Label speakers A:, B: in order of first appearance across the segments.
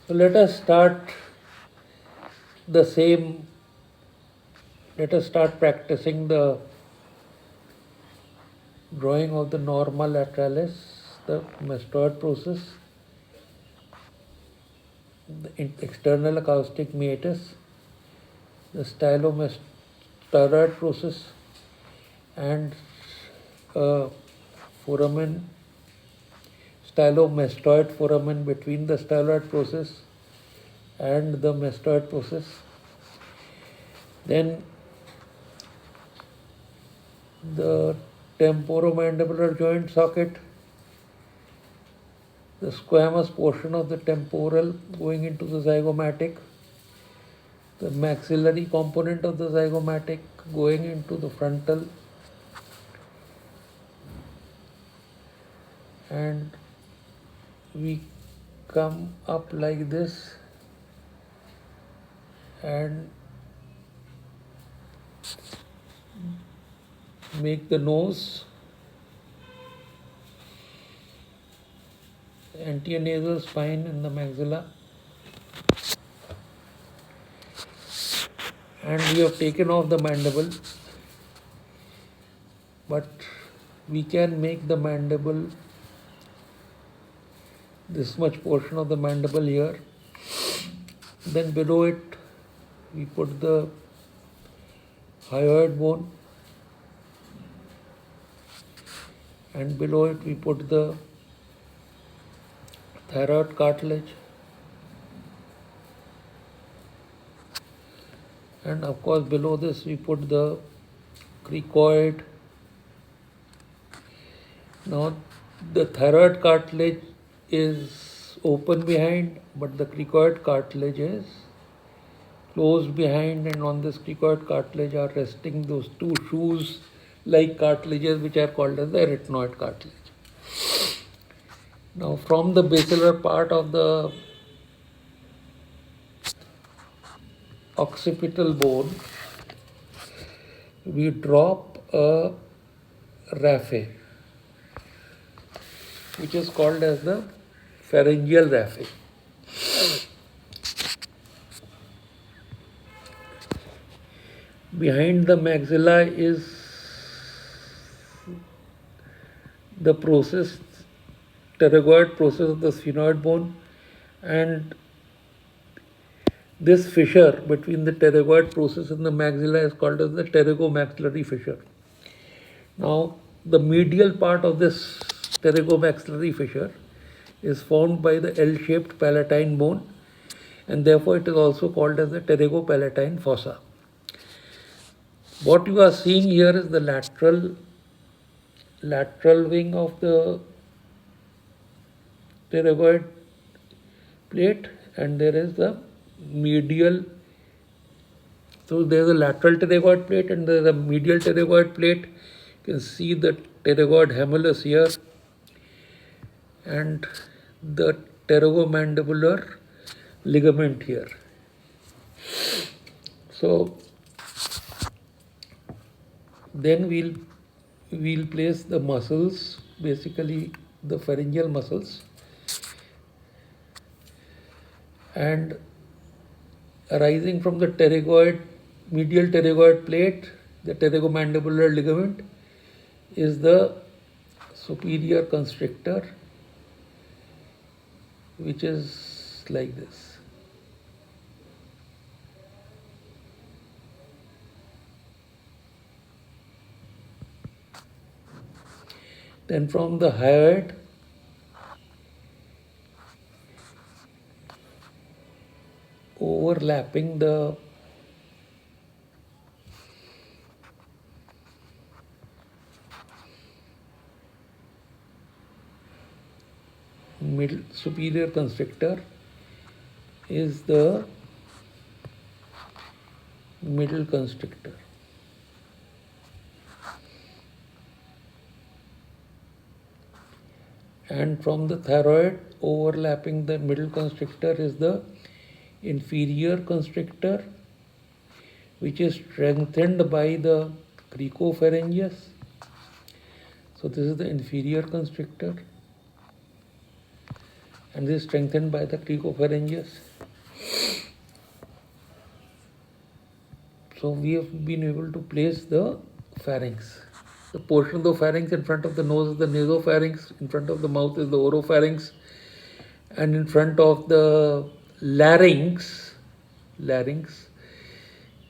A: So let us start the same, let us start practicing the drawing of the norma lateralis, the mastoid process, the external acoustic meatus, the stylomastoid process, and foramen, stylomastoid foramen between the styloid process and the mastoid process. Then the temporomandibular joint socket, the squamous portion of the temporal going into the zygomatic, the maxillary component of the zygomatic going into the frontal, and we come up like this and make the nose, antenasal spine in the maxilla, and we have taken off the mandible, but we can make the mandible, this much portion of the mandible here. Then below it we put the hyoid bone, and below it we put the thyroid cartilage, and of course below this we put the cricoid. Now the thyroid cartilage is open behind, but the cricoid cartilage is closed behind, and on this cricoid cartilage are resting those two shoes like cartilages which are called as the arytenoid cartilage. Now from the basilar part of the occipital bone we drop a raphe which is called as the pharyngeal raphe. Behind the maxilla is the process, pterygoid process of the sphenoid bone, and this fissure between the pterygoid process and the maxilla is called as the pterygomaxillary fissure. Now the medial part of this pterygomaxillary fissure is formed by the L-shaped palatine bone, and therefore it is also called as the pterygopalatine fossa. What you are seeing here is the lateral wing of the pterygoid plate, and there is the medial. So there is a lateral pterygoid plate and there is a medial pterygoid plate. You can see the pterygoid humulus here and the pterygomandibular ligament here. So then we'll place the muscles, basically the pharyngeal muscles, and arising from the medial pterygoid plate, the pterygomandibular ligament, is the superior constrictor, which is like this. Then from the hyoid overlapping the middle superior constrictor is the middle constrictor. And from the thyroid overlapping the middle constrictor is the inferior constrictor, which is strengthened by the cricopharyngeus. So this is the inferior constrictor. and this is strengthened by the cricopharyngeus. So we have been able to place the pharynx. The portion of the pharynx in front of the nose is the nasopharynx, in front of the mouth is the oropharynx, and in front of the larynx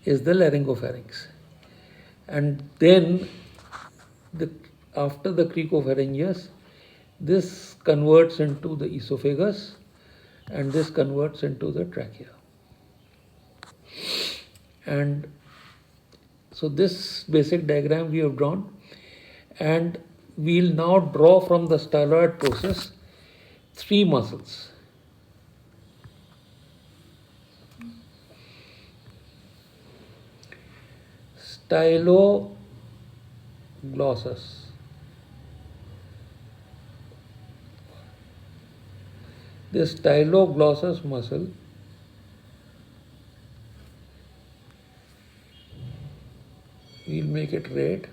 A: is the laryngopharynx. And then after the cricopharyngeus, this converts into the esophagus and this converts into the trachea. And so this basic diagram we have drawn, and we'll now draw from the styloid process 3 muscles. Styloglossus. This styloglossus muscle we'll make it red,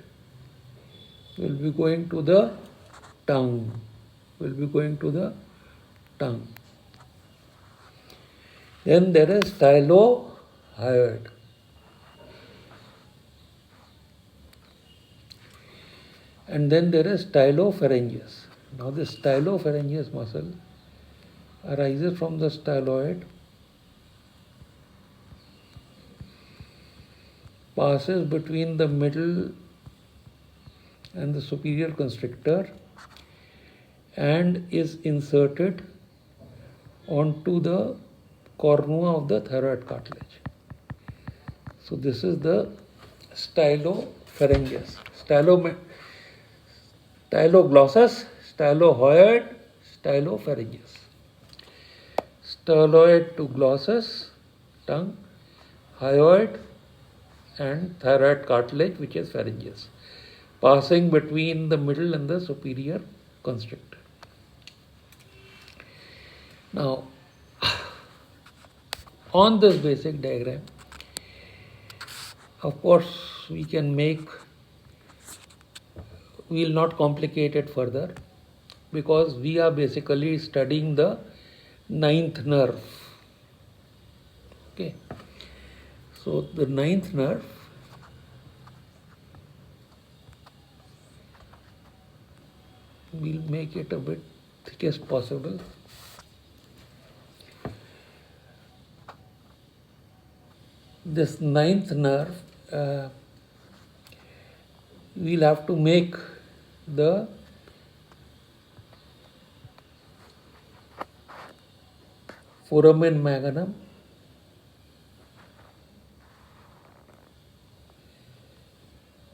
A: will be going to the tongue, Then there is stylohyoid. And then there is stylopharyngeus. Now this stylopharyngeus muscle arises from the styloid, passes between the middle and the superior constrictor, and is inserted onto the cornua of the thyroid cartilage. So this is the stylopharyngeus. Styloglossus, stylohyoid, stylopharyngeus. Styloid to glossus, tongue, hyoid, and thyroid cartilage, which is pharyngeus, passing between the middle and the superior constrictor. Now, on this basic diagram, of course, we'll not complicate it further, because we are basically studying the 9th nerve. Okay. So the 9th nerve we'll make it a bit thick as possible. This 9th nerve, we'll have to make the foramen magnum,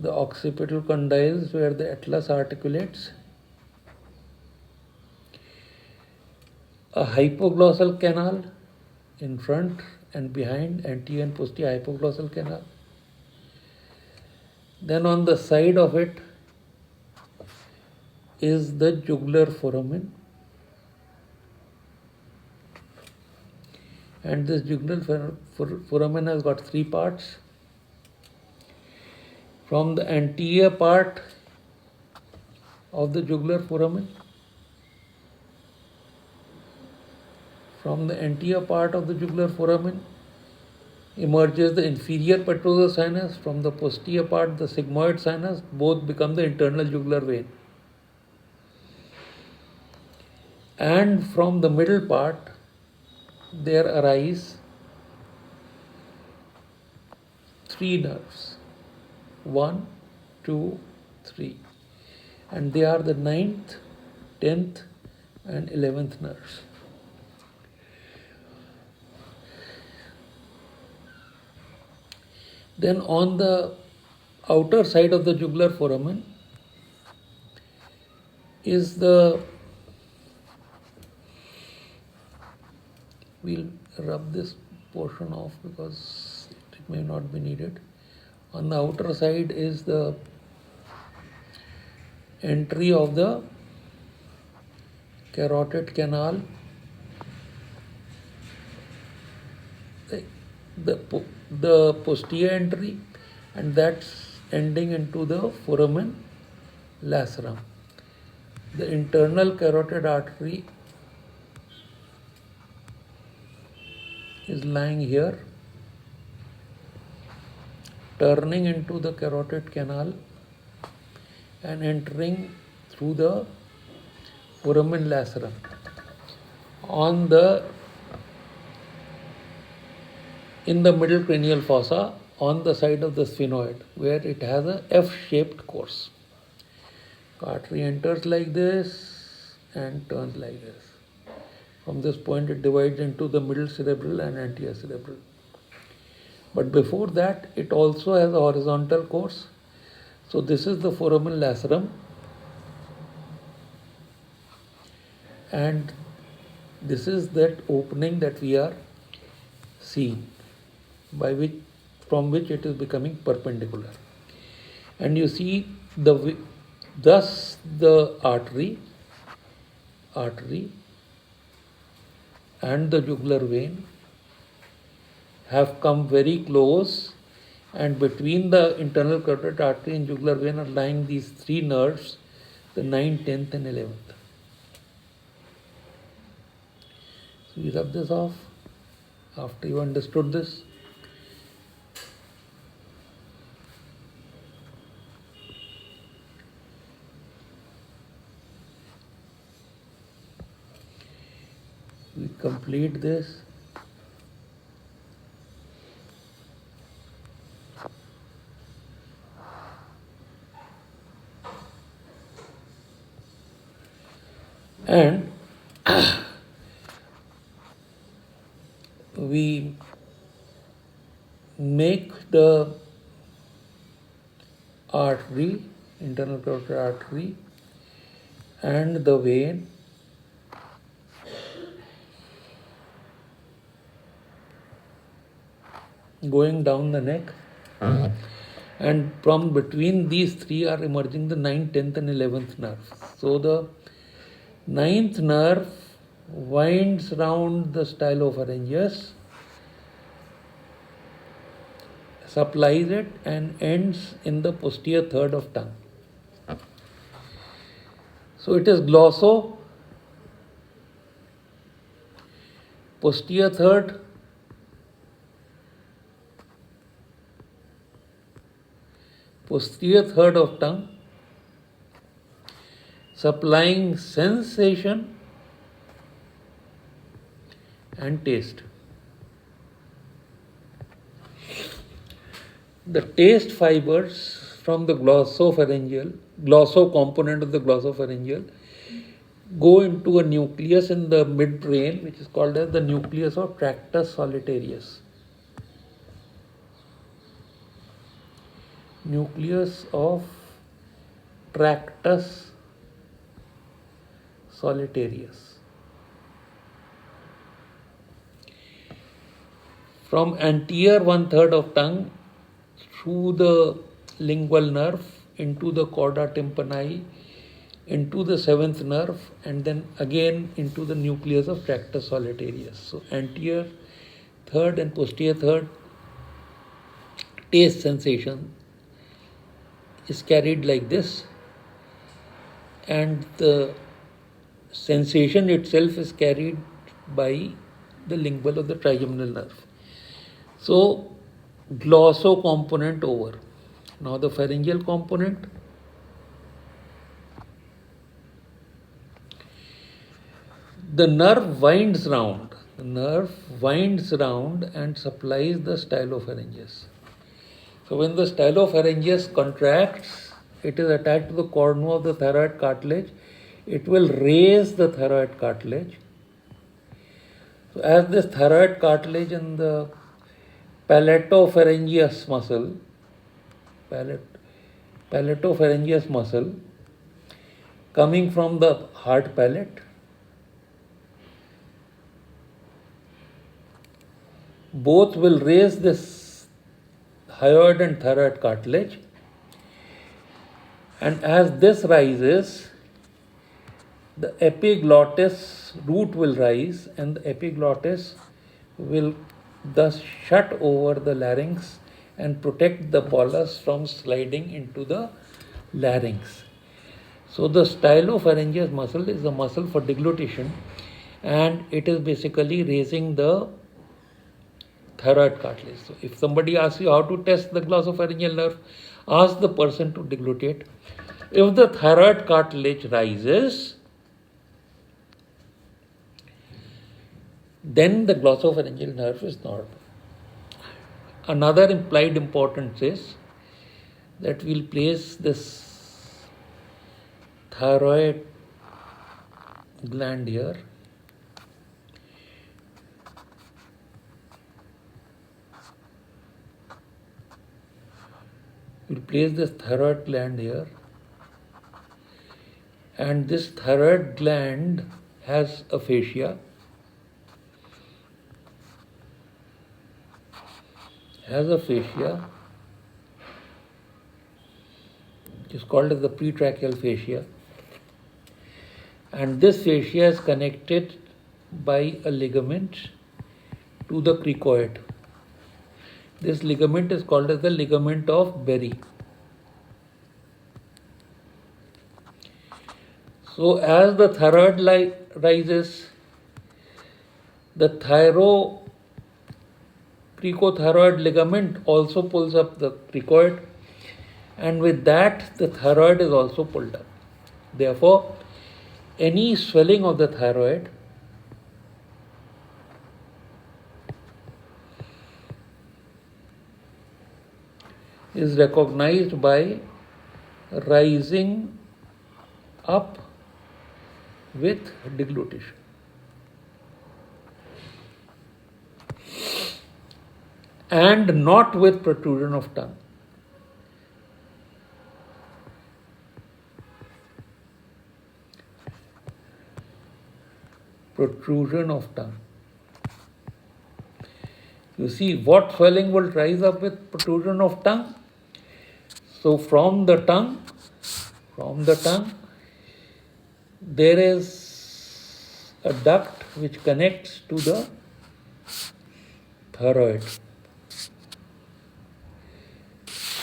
A: the occipital condyles where the atlas articulates, a hypoglossal canal in front and behind, anterior and posterior hypoglossal canal. Then on the side of it is the jugular foramen, and this jugular foramen has got 3 parts. From the anterior part of the jugular foramen, emerges the inferior petrosal sinus. From the posterior part, the sigmoid sinus. Both become the internal jugular vein. And from the middle part, there arise 3 nerves. 1, 2, 3. And they are the 9th, 10th, and 11th nerves. Then on the outer side of the jugular foramen is we'll rub this portion off because it may not be needed. On the outer side is the entry of the carotid canal, the posterior entry, and that's ending into the foramen lacerum. The internal carotid artery is lying here, turning into the carotid canal and entering through the foramen lacerum in the middle cranial fossa on the side of the sphenoid, where it has a F-shaped course. Artery enters like this and turns like this. From this point it divides into the middle cerebral and anterior cerebral. But before that it also has a horizontal course. So this is the foramen lacerum, and this is that opening that we are seeing, from which it is becoming perpendicular. And you see thus the artery and the jugular vein have come very close, and between the internal carotid artery and jugular vein are lying these three nerves, the 9th, 10th and 11th. So we rub this off after you understood this. We complete this. And we make the artery, internal carotid artery, and the vein going down the neck, and from between these three are emerging the 9th, 10th and 11th nerves. So the 9th nerve winds round the stylopharyngeus, supplies it and ends in the posterior third of tongue. So it is glosso, posterior third, of tongue, supplying sensation and taste. The taste fibers from the glosso component of the glossopharyngeal go into a nucleus in the midbrain, which is called as the nucleus of tractus solitarius. Nucleus of tractus solitarius. From anterior 1/3 of tongue through the lingual nerve into the chorda tympani, into the 7th nerve, and then again into the nucleus of tractus solitarius. So anterior third and posterior third taste sensation is carried like this, and the sensation itself is carried by the lingual of the trigeminal nerve. So glosso component over. Now the pharyngeal component. The nerve winds round. And supplies the stylopharyngeus. So when the stylopharyngeus contracts, it is attached to the cornu of the thyroid cartilage. It will raise the thyroid cartilage. So as this thyroid cartilage and the palatopharyngeus muscle coming from the hard palate, both will raise this hyoid and thyroid cartilage, and as this rises, the epiglottis root will rise, and the epiglottis will thus shut over the larynx and protect the bolus from sliding into the larynx. So the stylopharyngeus muscle is a muscle for deglutition, and it is basically raising the thyroid cartilage. So if somebody asks you how to test the glossopharyngeal nerve, ask the person to deglutate. If the thyroid cartilage rises, then the glossopharyngeal nerve is normal. Another implied importance is that we'll place this thyroid gland here. We'll place this thyroid gland here, and this thyroid gland has a fascia. It's called as the pretracheal fascia, and this fascia is connected by a ligament to the cricoid. This ligament is called as the ligament of Berry. So as the thyroid rises, the cricothyroid ligament also pulls up the cricoid, and with that the thyroid is also pulled up. Therefore, any swelling of the thyroid is recognized by rising up with deglutition. And not with protrusion of tongue. Protrusion of tongue. You see, what swelling will rise up with protrusion of tongue? So from the tongue, there is a duct which connects to the thyroid.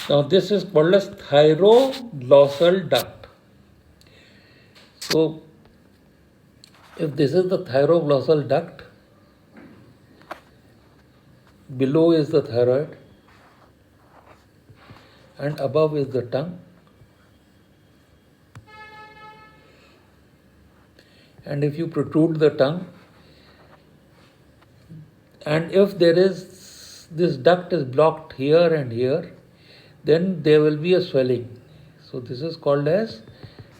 A: Now this is called as THYROGLOSSAL duct. So if this is the THYROGLOSSAL duct, below is the thyroid and above is the tongue. And if you protrude the tongue, and if there is, this duct is blocked here and here, then there will be a swelling. So this is called as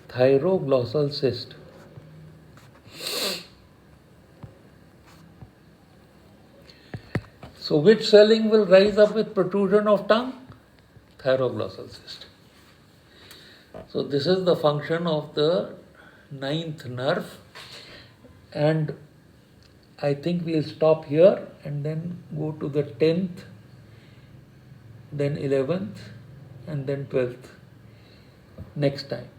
A: thyroglossal cyst. So which swelling will rise up with protrusion of tongue? Thyroglossal cyst. So this is the function of the 9th nerve, and I think we'll stop here and then go to the 10th, then 11th, and then 12th next time.